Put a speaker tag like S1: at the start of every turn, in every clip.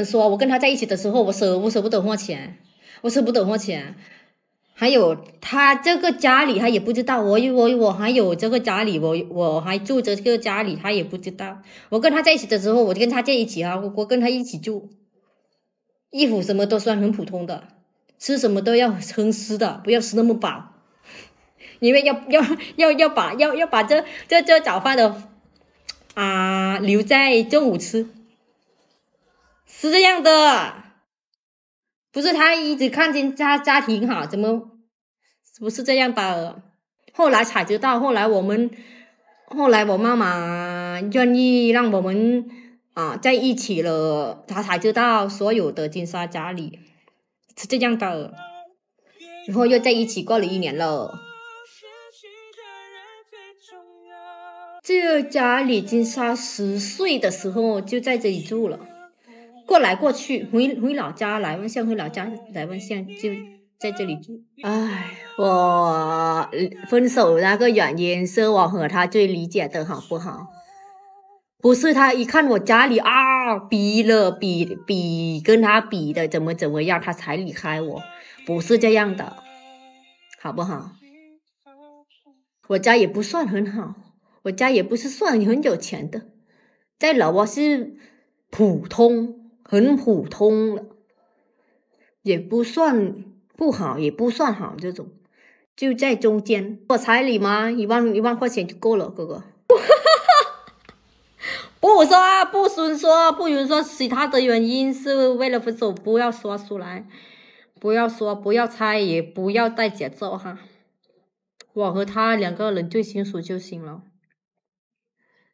S1: 说我跟他在一起的时候，我舍不得花钱，我舍不得花钱。还有他这个家里他也不知道，我还有这个家里，我还住着这个家里，他也不知道。我跟他在一起的时候，我就跟他在一起啊，我跟他一起住，衣服什么都算很普通的，吃什么都要很湿的，不要吃那么饱，因为要把这早饭的留在中午吃，是这样的。不是他一直看见他家庭好，怎么不是这样的？后来才知道，后来我妈妈愿意让我们在一起了，他才知道所有的金沙家里是这样的，然后又在一起过了1年了。这家里金沙10岁的时候就在这里住了。过来过去，回老家来万象，就在这里住。我分手那个原因是我和他最理解的，好不好？不是他一看我家里比跟他比的怎么样，他才离开我，不是这样的，好不好？我家也不算很好，我家也不是算很有钱的，在老挝是普通。很普通了，也不算不好，也不算好，这种就在中间。我彩礼吗？1万块钱就够了，哥哥。不许说其他的原因是为了分手，不要说出来，不要猜，也不要带节奏哈。我和他2个人最清楚就行了。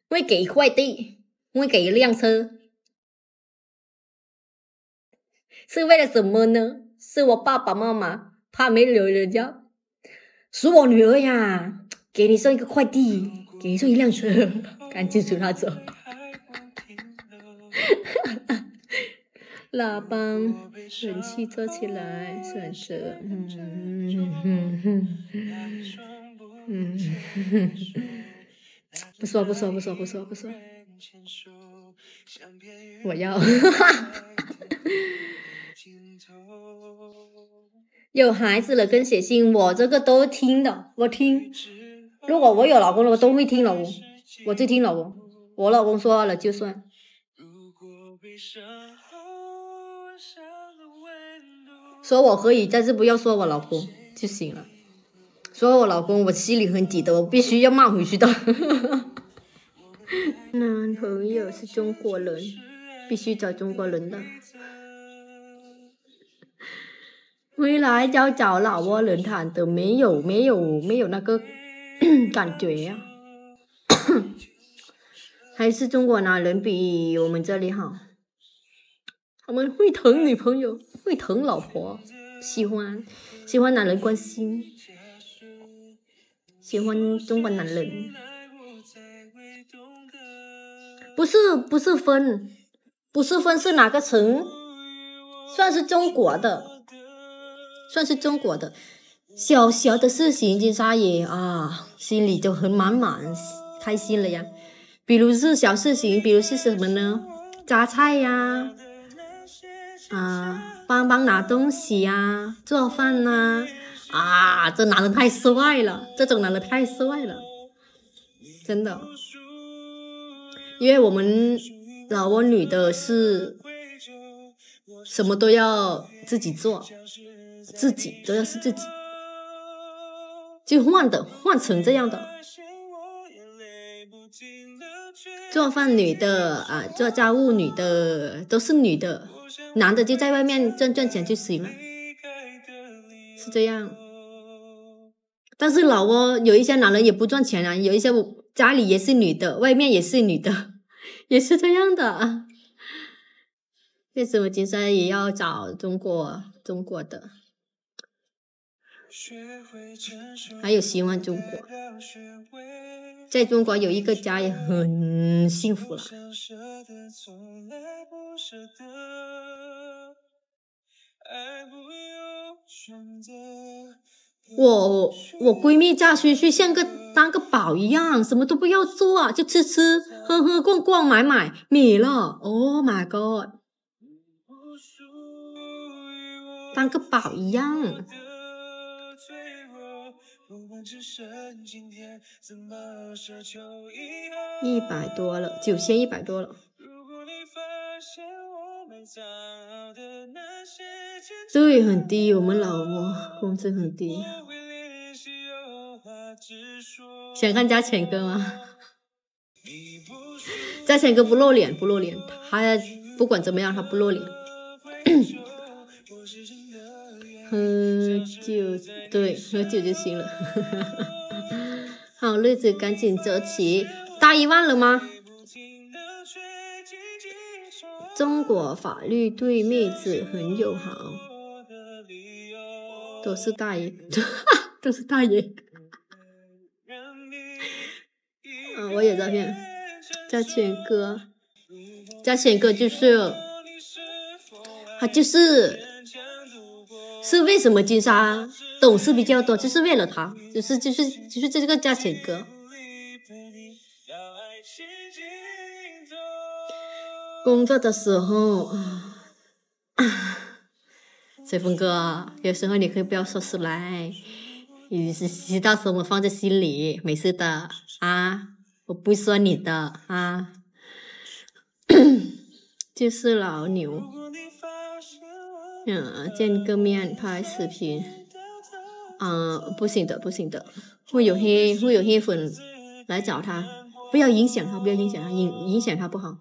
S1: 会给快递，会给一辆车。是为了什么呢？是我爸爸妈妈怕没留人家，属我女儿呀，给你送一个快递，给你送一辆车，赶紧随他走。喇叭，人气做起来，选择，不说，我要。有孩子了跟写信，我这个都听的，我听。如果我有老公了，我都会听老公，我就听老公，我老公说了就算。说我可以，但是不要说我老公就行了。说我老公，我心里很急的，我必须要骂回去的。男朋友是中国人，必须找中国人的。回来要找老挝人谈的，没有那个感觉呀。还是中国男人比我们这里好，他们会疼女朋友，会疼老婆，喜欢男人关心，喜欢中国男人。不是分是哪个城，算是中国的。小小的事情，金沙也心里就很满开心了呀。比如是小事情，比如是什么呢？榨菜呀，帮拿东西呀，做饭呐，这男人太帅了，这种男人太帅了，真的。因为我们老挝女的是什么都要自己做，都要是自己，就换成这样的。做饭女的做家务女的都是女的，男的就在外面赚钱就行了，是这样。但是老挝有一些男人也不赚钱啊，有一些家里也是女的，外面也是女的，也是这样的。为什么金沙也要找中国的？还有喜欢中国，在中国有一个家也很幸福了。我闺蜜嫁出去像当个宝一样，什么都不要做就吃喝逛买没了。Oh my god！当个宝一样。100多了，9100多了。对，很低，我们老婆工资很低。想看嘉诚哥吗？嘉诚哥不露脸，他不管怎么样，他不露脸。喝酒，对，喝酒就行了。好日子赶紧走起，大1万了吗？中国法律对妹子很友好，都是大爷，都是大爷。我有照片，嘉诚哥就是他是为什么金莎懂事比较多，就是为了他，就是这个嘉诚哥。工作的时候随风哥，有时候你可以不要说出来，你知道什么放在心里，没事的啊，我不会说你的啊。就是老牛，见个面拍视频，不行的，会有黑粉来找他，不要影响他，影响他不好。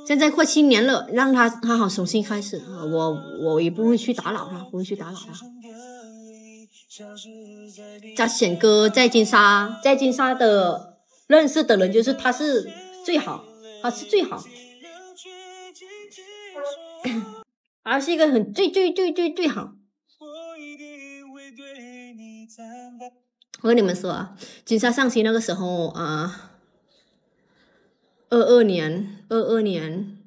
S1: 现在快新年了，让他好重新开始，我也不会去打扰他，嘉诚哥在金沙的认识的人就是他是最好，他是一个很最好。我跟你们说啊，金沙上期那个时候22年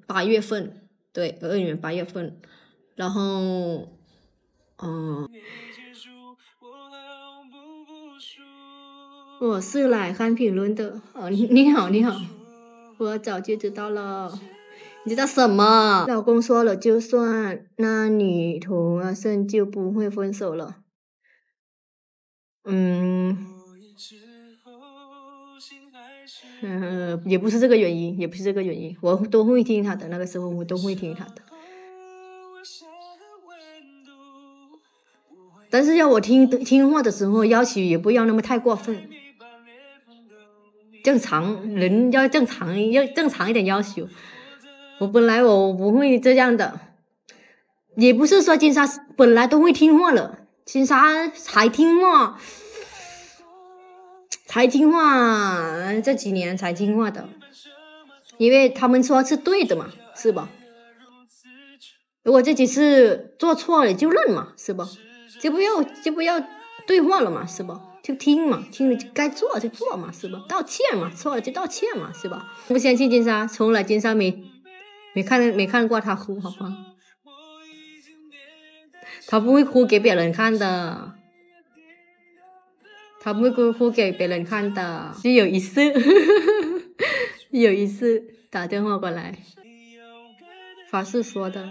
S1: 8月份，对，22年8月份，然后我是来看评论的。你好，我早就知道了。你知道什么？老公说了，就算那女同生就不会分手了。也不是这个原因，我都会听他的，那个时候我都会听他的。但是要我听话的时候，要求也不要那么太过分，正常人要正常一点要求。我本来我不会这样的，也不是说金莎本来都会听话了，金莎才听话，这几年才听话的，因为他们说是对的嘛，是吧？如果自己是做错了就认嘛，是吧？就不要对话了嘛，是吧？就听嘛，听了就该做就做嘛，是吧？道歉嘛，错了就道歉嘛，是吧？不相信金莎，从来金莎没看过他哭，好吧？他不会哭给别人看的，就有一次打电话过来，法师说的。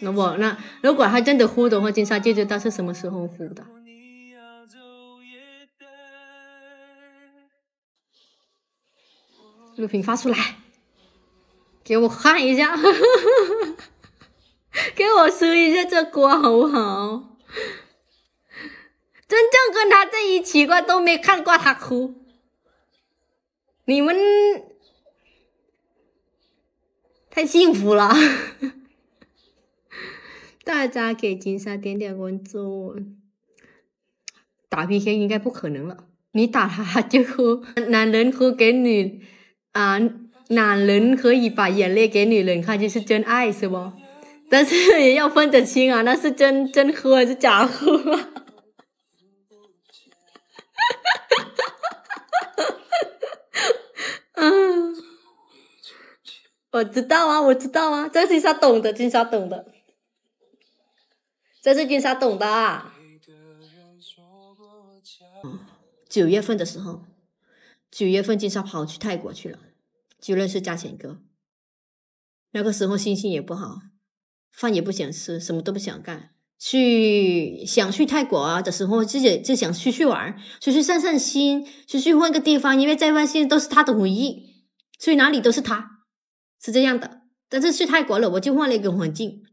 S1: 如果他真的哭的话，金莎就知道是什么时候哭的。录屏发出来，给我看一下，给我说一下这锅好不好？真正跟他在一起过都没看过他哭，你们太幸福了。大家给金莎点关注，打 PK 应该不可能了，你打他就哭，男人哭给男人可以把眼泪给女人看，就是真爱，是不？但是也要分得清啊，那是真哭还是假哭啊？我知道啊，这是金莎懂的，这是金莎懂的啊。9月份的时候，9月份金莎跑去泰国去了，就认识嘉诚哥。那个时候心情也不好，饭也不想吃，什么都不想干。想去泰国啊的时候，自己就想出去玩，出去散散心，出去换个地方，因为在外县都是他的回忆，去哪里都是他，是这样的。但是去泰国了，我就换了一个环境，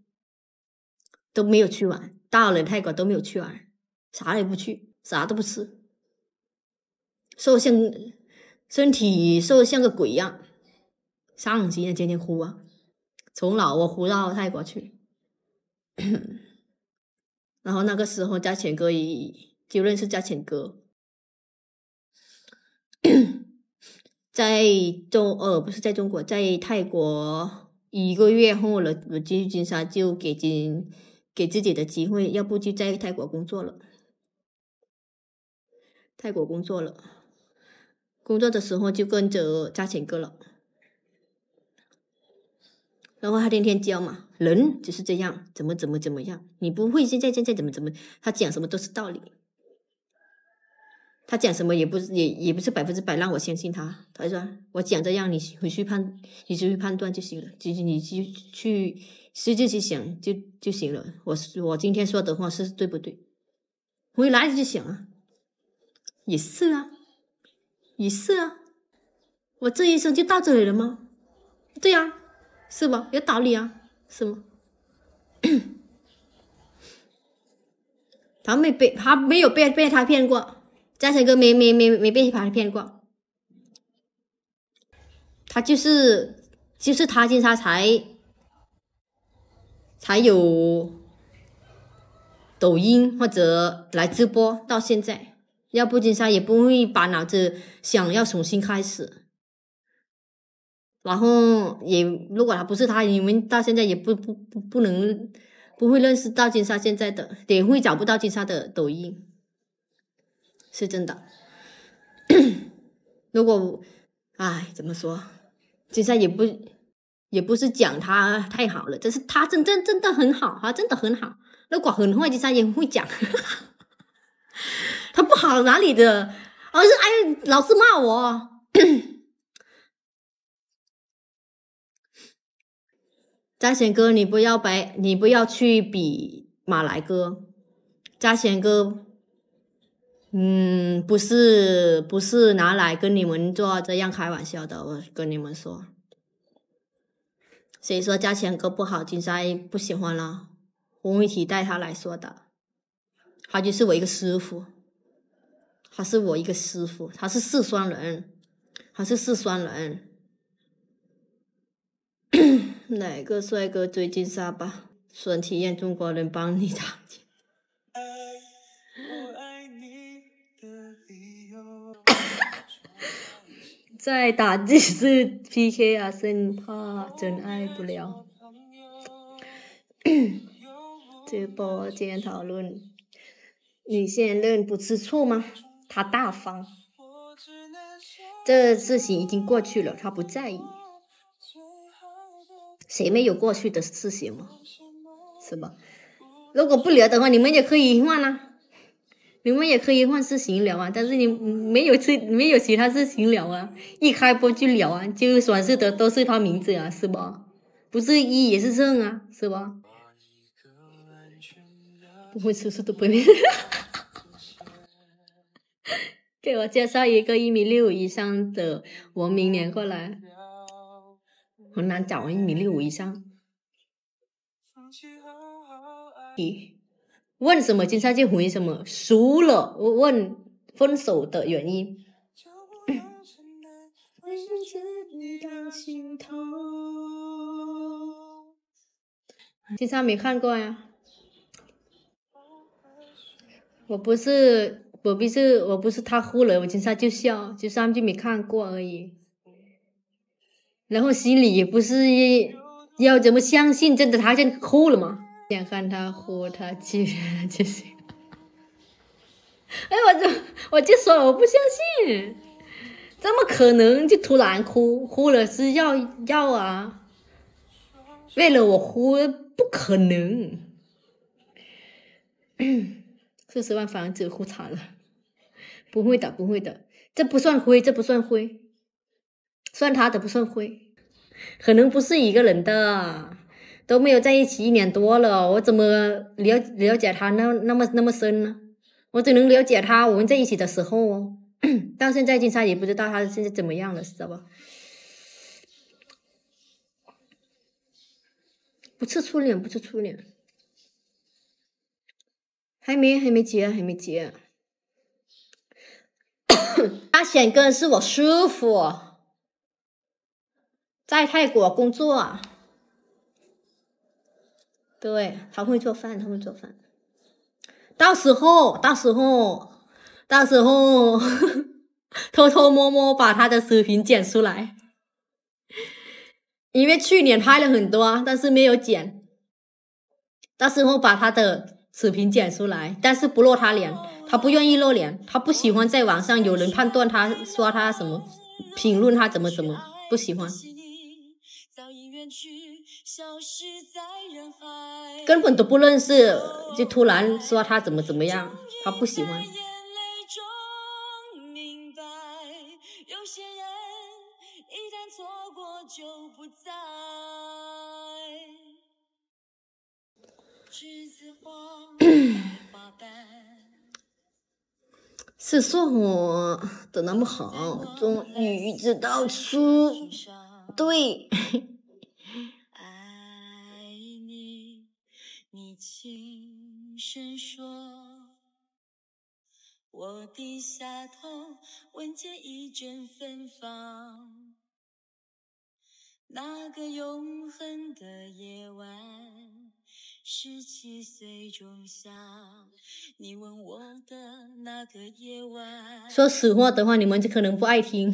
S1: 都没有去玩，到了泰国都没有去玩，啥也不去，啥都不吃，身体瘦得像个鬼一样，伤心啊，天天哭啊，从老挝哭到泰国去。然后那个时候嘉钱哥就认识嘉钱哥，不是在中国，在泰国1个月后了，我去金沙就给自己的机会，要不就在泰国工作了。工作的时候就跟着嘉钱哥了。然后他天天教嘛，人就是这样，怎么样，你不会现在怎么，他讲什么都是道理，他讲什么也不是100%让我相信他。他说我讲这样，你回去判断就行了，你去自己想就行了。我今天说的话是对不对？回来就想啊，也是啊，我这一生就到这里了吗？对啊，是吧？有道理啊，是吗？他没有被他骗过，嘉诚哥没被他骗过，他就是他金沙才有抖音或者来直播到现在，要不金沙也不会把脑子想要重新开始。然后如果他不是他，你们到现在也不会认识到金沙现在的，也会找不到金沙的抖音，是真的。如果怎么说，金沙也不是讲他太好了，但是他真的很好，他真的很好。如果很坏，金沙也会讲他不好哪里的，而是老是骂我。嘉贤哥，你不要去比马来哥，嘉贤哥，不是拿来跟你们做这样开玩笑的，我跟你们说，谁说嘉贤哥不好，金沙不喜欢了，我会替代他来说的，他就是我一个师傅，他是四川人，哪个帅哥追金沙吧？顺体验中国人帮你打钱。再打几次 PK 啊，生怕真爱不了。直播间讨论，你现任不吃醋吗？他大方，这事情已经过去了，他不在意。谁没有过去的事情嘛，是吧？如果不聊的话，你们也可以换啊，你们也可以换事情聊啊，但是你没有其他事情聊啊，一开播就聊啊，就显示的都是他名字啊，是吧？不是一也是正啊，是吧？不会吃素的朋友给我介绍一个1.65米以上的，我明年过来。很难找1.65米以上。问什么金沙就回什么，输了问分手的原因。金沙没看过呀，我不是他哭了，我金沙就笑，就他们就没看过而已。然后心里也不是要怎么相信真的他真哭了吗？想看他哭，他去就行。哎，我就说了，我不相信，怎么可能就突然哭了是要啊？为了我哭，不可能。40万房子哭惨了，不会的，这不算灰，算他的不算灰。可能不是一个人的，都没有在一起1年多了，我怎么了解他那么深呢？我只能了解他我们在一起的时候哦，到现在金莎也不知道他现在怎么样了，知道吧？不是初恋，不是初恋，还没结。大显哥是我师傅，在泰国工作。对，他会做饭，到时候偷偷摸摸把他的视频剪出来，因为去年拍了很多，但是没有剪。到时候把他的视频剪出来，但是不露他脸，他不愿意露脸，他不喜欢在网上有人判断他，说他什么，评论他怎么，不喜欢。根本都不认识，就突然说他怎么样，他不喜欢。是说我的那么好，终于知道出对。爱你，你轻声说，我低下头，闻见一阵芬芳。那个永恒的夜晚，17岁仲夏，你问我的那个夜晚。说实话的话，你们就可能不爱听。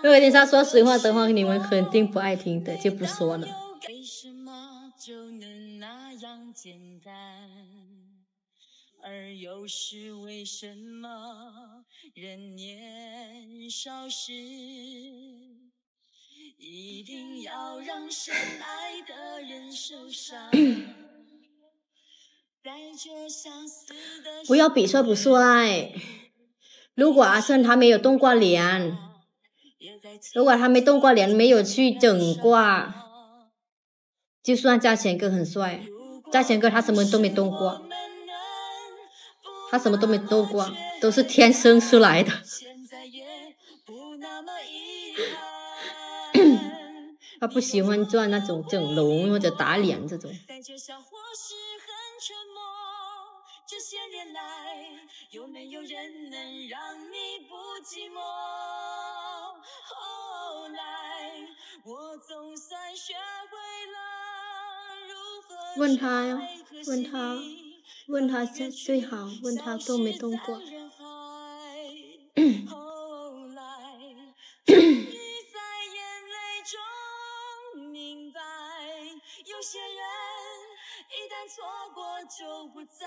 S1: 如果金莎说实话的话，你们肯定不爱听的，就不说了。为什么就能那样简单？而又是为什么人年少时一定要让深爱的人受伤？不要比帅不帅。如果阿胜他没有动过脸，如果他没动过脸，没有去整过，就算嘉贤哥很帅，嘉贤哥他什么都没动过，他什么都没动过，都是天生出来的。他不喜欢做那种整容或者打脸这种。这些年来，有没有人能让你不寂寞？后来，我总算学会了如何问他呀，问他最好，问他动没动过。后来，终于在眼泪中明白，有些人一旦错过就不再。